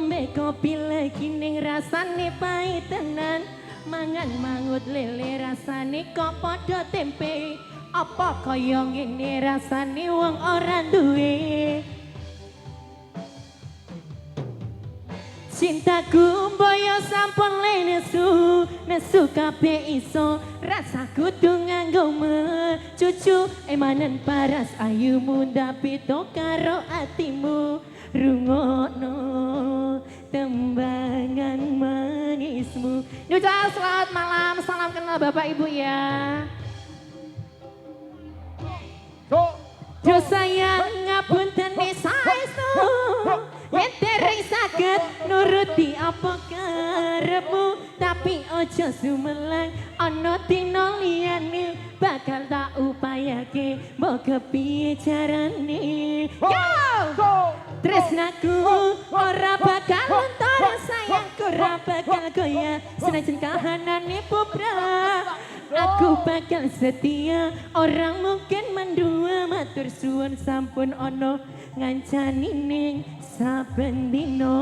ngombe kopi lagi ning rasane pahit tenan. Mangan mangut lele rasane kok padha tempe. Apa kaya ngene rasane wong ora duwe. Cintaku mboyo sampun le nesu kabeh iso rasa kudu nganggo cucu emanen paras ayumu ndapito karo atimu rungokno tembangan manismu. Nyucap selamat malam, salam kenal Bapak Ibu ya. Yo sayang ngapunten saestu yen dereng saged nuruti apa karepmu tapi ojo sumelang ana dina liyane bakal tak upayake mbok kepiye carane. Yo tresnaku ora bakal luntur sayangku ora bakal goyah senajan kahanane pubrah. Aku bakal setia, orang mungkin mendua matur suwun sampun ono ngancani ning saben dino.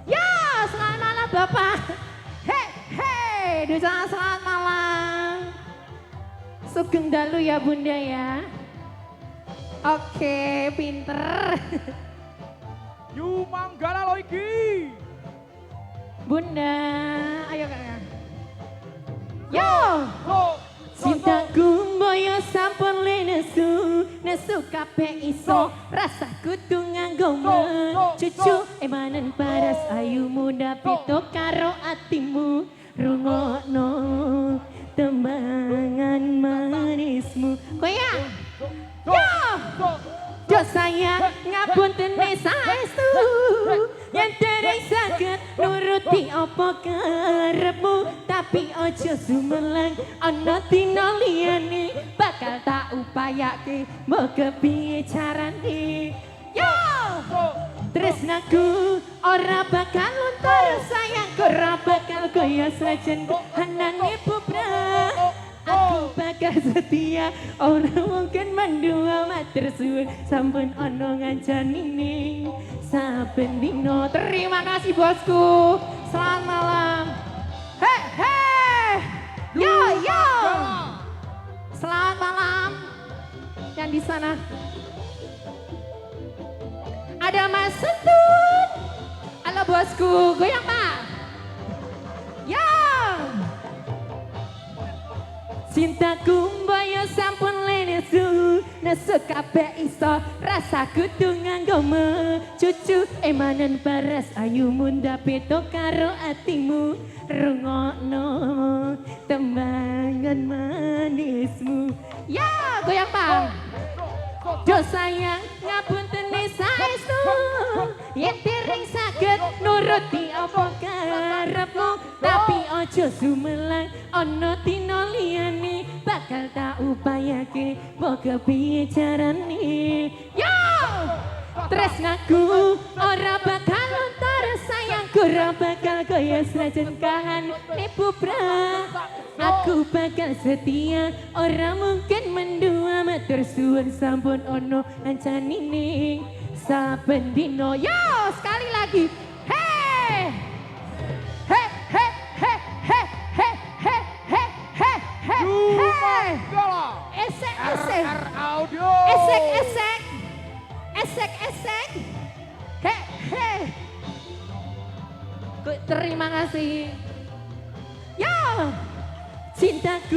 Ya, selamat malam Bapak. Hei, dosa selamat malam. Sugeng dalu ya Bunda ya. Oke, pinter. Yu Manggala lo iki. Bunda, ayo Kak. Yo, cintaku mboyo sampun le nesu kabeh iso rasa kudu nganggo cucu emanen paras ayumu ndapito karo atimu rungokno tembangan manismu. Koyak yo sayang ngapunten saestu yen dereng saged nuruti apa karepmu tapi ojo sumelang ana dina liyane bakal tak upayake mbok kepiye carane. Yo tresnaku ora bakal luntur sayangku ora bakal goyah senajan hanane pubrah. Aku bakal setia, orang mungkin mendua matur suwun sampun ono ngancani ning saben dino. Terima kasih bosku, selamat malam. Hei, yo, selamat malam. Yang di sana ada Mas Sentut. Halo bosku, goyang Pak. Yo. Cintaku mboyo sampun le nesu kabeh iso rasa kudu nganggo cucu emanen paras ayumu ndapito karo atimu rungokno tembangan manismu. Ya goyang Pak. Do sayang ngapunten saestu yen dereng saged nuruti apa karepmu tapi ojo sumelang ana dina liyane bakal tak upayake mbok kepiye carane. Yo tresnaku ora bakal luntur sayangku ora bakal goyah senajan kahane pubrah. Aku bakal setia, orang mungkin mendua matur suwun sampun ono ngancani ning saben dino. Yo sekali lagi. Hei. Esek. Hei. Terima kasih. Yo cintaku